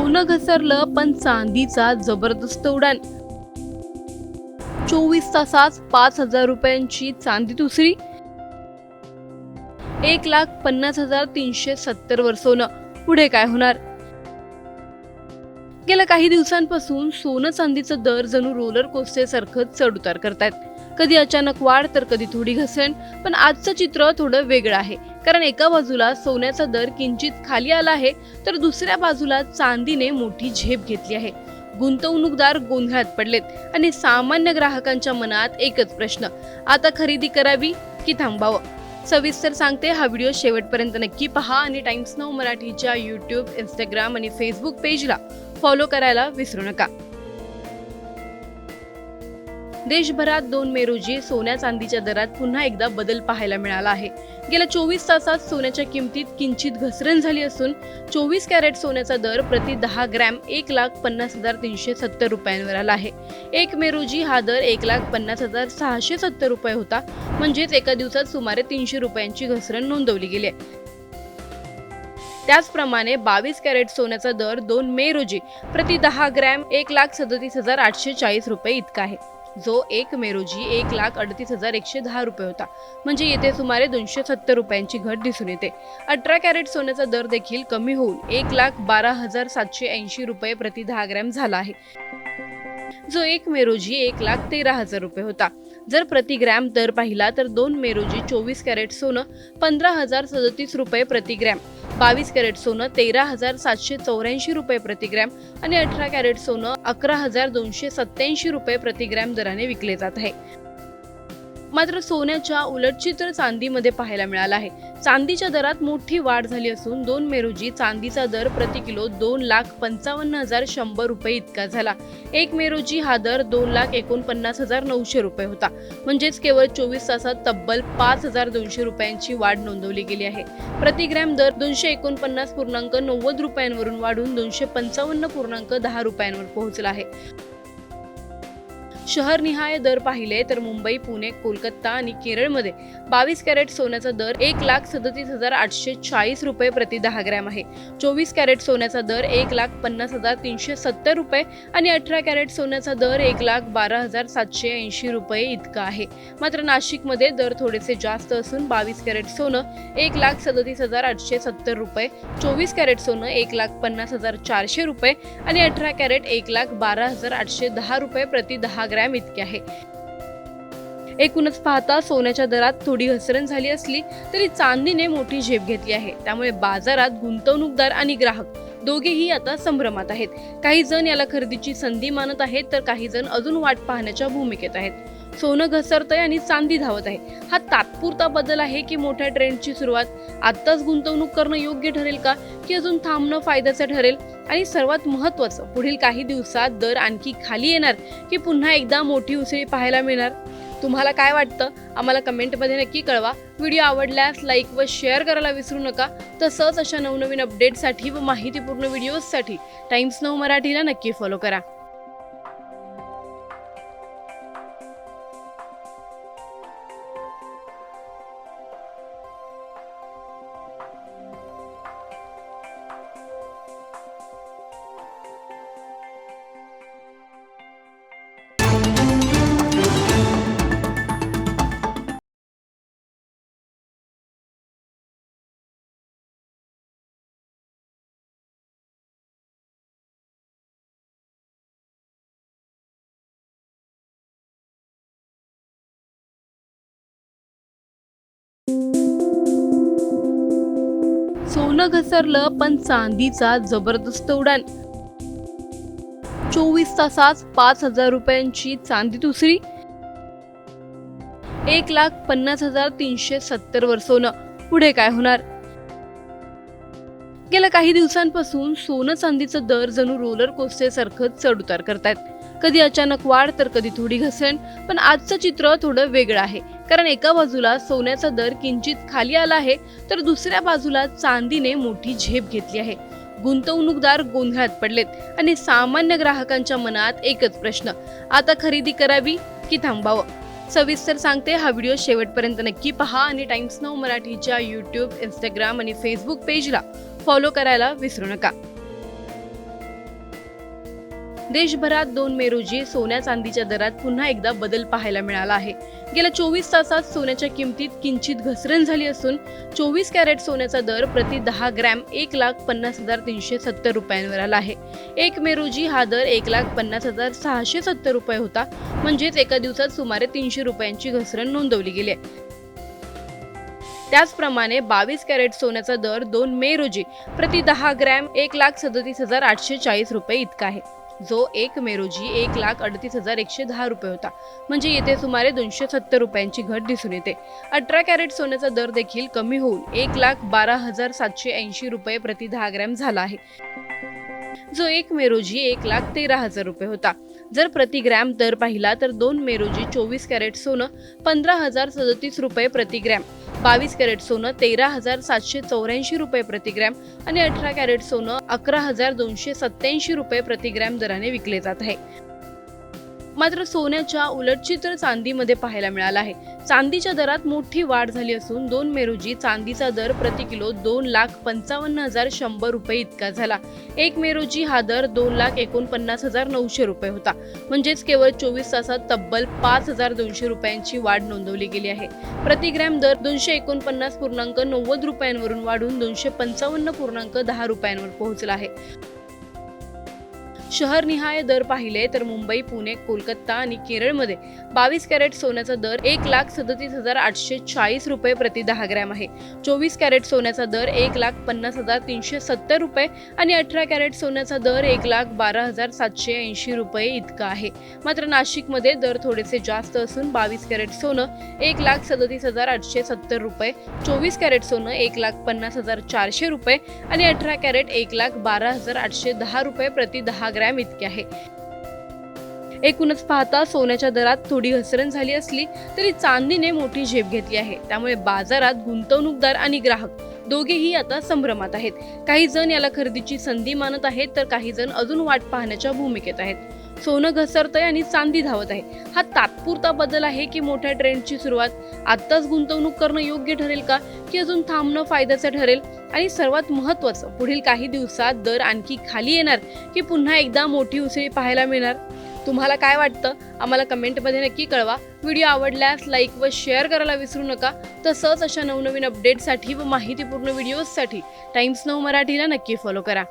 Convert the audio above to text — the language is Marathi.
सोनं घसरलं पण चांदीचा जबरदस्त उडान. 24 तासात 5,000 रुपयांची चांदी दुसरी. 1,50,370 वर सोनं. पुढे काय होणार? गेल्या काही दिवसांपासून सोनं चांदीचा दर जणू रोलर कोस्टर सारखं चढ-उतार करतायत. कधी अचानक वाढ तर कधी थोडी घसरण. पण आजचं चित्र थोडं वेगळं आहे, कारण एका बाजूला सोन्याचा दर किंचित खाली आला आहे, तर दुसऱ्या बाजूला चांदीने मोठी झेप घेतली आहे. गुंतवणूकदार गोंधळात पडलेत आणि सामान्य ग्राहकांच्या मनात एकच प्रश्न, आता खरेदी करावी की थांबावं? सविस्तर सांगते, हा व्हिडिओ शेवटपर्यंत नक्की पहा आणि टाइम्स नाऊ मराठीच्या यूट्यूब, इंस्टाग्राम आणि फेसबुक पेजला फॉलो करायला विसरू नका. देशभरात 2 मे रोजी सोन्या चांदीच्या दरात पुन्हा एकदा बदल पाहायला मिळाला आहे. गेल्या 24 तासात सोन्याच्या किमतीत किंचित घसरण झाली असून 24 कॅरेट सोन्याचा दर प्रति 10 ग्रॅम 1,50,370 रुपयांवर आला आहे. 1 मे रोजी हा दर 1,50,670 रुपये होता. म्हणजेच एका दिवसात सुमारे 300 रुपयांची घसरण नोंदवली गेली आहे. त्याचप्रमाणे 22 कॅरेट सोन्याचा दर 2 मे रोजी प्रति 10 ग्रॅम 1,37,840 रुपये इतका आहे, जो 1 मे रोजी 1,38,110 रुपये होता. म्हणजे येथे सुमारे 270 रुपयांची घट दिसून येते. 18 कॅरेट सोन्याचा दर देखील कमी होऊन 1,12,780 रुपये प्रति 10 ग्रॅम झाला आहे, जो 1 मे रोजी 1,13,000 रुपये होता. जर प्रति ग्रॅम दर पाहिला तर 2 मे रोजी 24 कॅरेट सोनं 15,037 रुपये प्रति ग्रॅम, 22 कॅरेट सोनं 13,784 रुपये प्रति ग्रॅम आणि 18 कॅरेट सोनं 11,287 रुपये प्रति ग्रॅम दराने विकले जात आहे. मात्र सोन्याच्या उलट चित्र चांदीमध्ये पाहायला मिळालं आहे. चांदीच्या दरात मोठी वाढ झाली असून 2 मे रोजी चांदीचा दर प्रति किलो 2,55,100 रुपये इतका झाला. 1 मे रोजी हा दर 2,49,900 रुपये होता. म्हणजेच केवळ 24 तासात तब्बल 5,200 रुपयांची वाढ नोंदवली गेली आहे. प्रति ग्रॅम दर 249.90 रुपयांवरून वाढून 255.10 रुपयांवर पोहोचला आहे. शहरनिहाय दर पाहिले तर मुंबई, पुणे, कोलकाता आणि केरळमध्ये 22 कॅरेट सोन्याचा दर 1,37,840 रुपये प्रति 10 ग्रॅम आहे. 24 कॅरेट सोन्याचा दर 1,50,370 रुपये आणि 18 कॅरेट सोन्याचा दर 1,12,780 रुपये इतका आहे. मात्र नाशिकमध्ये दर थोडेसे जास्त असून 22 कॅरेट सोनं 1,37,870 रुपये, 24 कॅरेट सोनं 1,50,400 रुपये आणि 18 कॅरेट 1,12,810 रुपये प्रति 10 ग्रॅम इतके आहे. एकूणच पाहता सोन्याच्या दरात थोडी घसरण झाली असली तरी चांदीने मोठी झेप घेतली आहे. त्यामुळे बाजारात गुंतवणूकदार आणि ग्राहक दोघेही आता संभ्रमात आहेत. काही जण याला खरेदीची संधी मानत आहेत, तर काही जण अजून वाट पाहण्याच्या भूमिकेत आहेत. सोनं घसरतंय आणि चांदी धावत आहे. हा तात्पुरता बदल आहे की मोठ्या ट्रेंडची सुरुवात? आत्ताच गुंतवणूक करणं योग्य ठरेल का, की अजून थांबणं फायद्याचं ठरेल? आणि सर्वात महत्त्वाचं, पुढील काही दिवसात दर आणखी खाली येणार की पुन्हा एकदा मोठी उसळी पाहायला मिळणार? तुम्हाला काय वाटतं? आम्हाला कमेंटमध्ये नक्की कळवा. व्हिडिओ आवडल्यास लाईक व शेअर करायला विसरू नका. तसंच अशा नवनवीन अपडेटसाठी व माहितीपूर्ण व्हिडिओजसाठी टाइम्स नाऊ मराठीला नक्की फॉलो करा. सोनं घसरलं पण चांदीचा जबरदस्त उडान. 24 तासात 5,000 रुपयांची चांदी दुसरी. 1,50,370 वर सोनं. पुढे काय होणार? गेल्या काही दिवसांपासून सोनं चांदीचा दर जणू रोलर कोस्टर सारखं चढ-उतार करतायत. कधी अचानक वाढ तर कधी थोडी घसरण. पण आजचं चित्र थोडं वेगळं आहे, कारण एका बाजूला सोन्याचा दर किंचित खाली आला आहे, तर दुसऱ्या बाजूला चांदीने मोठी झेप घेतली आहे. गुंतवणूकदार गोंधळात पडलेत आणि सामान्य ग्राहकांच्या मनात एकच प्रश्न, आता खरेदी करावी की थांबावं? सविस्तर सांगते, हा व्हिडिओ शेवटपर्यंत नक्की पहा आणि टाइम्स नाऊ मराठीच्या यूट्यूब, इंस्टाग्राम आणि फेसबुक पेजला फॉलो करायला विसरू नका. देशभरात 2 मे रोजी सोन्या चांदीच्या दरात पुन्हा एकदा बदल पाहायला मिळाला आहे. गेल्या 24 तासात सोन्याच्या किमतीत किंचित घसरण झाली असून 24 कॅरेट सोन्याचा दर प्रति 10 ग्रॅम 1,50,370 रुपयांवर आला आहे. 1 मे रोजी हा दर 1,50,670 रुपये होता. म्हणजेच एका दिवसात सुमारे 300 रुपयांची घसरण नोंदवली गेली आहे. त्याचप्रमाणे 22 कॅरेट सोन्याचा दर 2 मे रोजी प्रति 10 ग्रॅम 1,37,840 रुपये इतका आहे, जो 1 मे रोजी 1,38,110 रुपये होता. म्हणजे येथे सुमारे 270 रुपयांची घट दिसून येते. 18 कॅरेट सोन्याचा दर देखील कमी होऊन 1,12,780 रुपये प्रति 10 ग्रॅम झाला आहे, जो 1 मे रोजी 1,13,000 रुपये होता. जर प्रति ग्रॅम दर पाहिला तर 2 मे रोजी 24 कॅरेट सोनं 15,037 रुपये प्रति ग्रॅम, 22 कॅरेट सोनं 13,784 रुपये प्रति ग्रॅम आणि 18 कॅरेट सोनं 11,287 रुपये प्रति ग्रॅम दराने विकले जात आहे. मात्र सोन्याच्या उलट चित्र चांदीमध्ये पाहायला मिळालं आहे. चांदीच्या दरात मोठी वाढ झाली असून 2 मे रोजी चांदीचा दर प्रति किलो 2,55,100 रुपये इतका झाला. 1 मे रोजी हा दर 2,49,900 रुपये होता. म्हणजेच केवळ 24 तासात तब्बल 5,200 रुपयांची वाढ नोंदवली गेली आहे. प्रति ग्रॅम दर 249.90 रुपयांवरून वाढून 255.10 रुपयांवर पोहोचला आहे. शहरनिहाय दर पाहिले तर मुंबई, पुणे, कोलकाता आणि केरळमध्ये 22 कॅरेट सोन्याचा दर 1,37,840 रुपये प्रति 10 ग्रॅम आहे. 24 कॅरेट सोन्याचा दर 1,50,370 रुपये आणि 18 कॅरेट सोन्याचा दर 1,12,780 रुपये इतका आहे. मात्र नाशिकमध्ये दर थोडेसे जास्त असून 22 कॅरेट सोनं 1,37,870 रुपये, 24 कॅरेट सोनं 1,50,400 रुपये आणि 18 कॅरेट 1,12,810 रुपये प्रति 10 ग्रॅम इतके आहे. एकूणच पाहता सोन्याच्या दरात थोडी घसरण झाली असली तरी चांदीने मोठी झेप घेतली आहे. त्यामुळे बाजारात गुंतवणूकदार आणि ग्राहक दोघेही आता संभ्रमात आहेत. काही जण याला खरेदीची संधी मानत आहेत तर काही जण अजून वाट पाहण्याच्या भूमिकेत आहेत. सोनं घसरतंय आणि चांदी धावत आहे. हा तात्पुरता बदल आहे की मोठ्या ट्रेंडची सुरुवात? आत्ताच गुंतवणूक करणं योग्य ठरेल का की अजून थांबणं फायद्याचं ठरेल? आणि सर्वात महत्त्वाचं, पुढील काही दिवसात दर आणखी खाली येणार की पुन्हा एकदा मोठी उसळी पाहायला मिळणार? तुम्हाला काय वाटतं? आम्हाला कमेंटमध्ये नक्की कळवा. व्हिडिओ आवडल्यास लाईक व शेअर करायला विसरू नका. तसंच अशा नवनवीन अपडेटसाठी व माहितीपूर्ण व्हिडिओजसाठी टाइम्स नाऊ मराठीला नक्की फॉलो करा.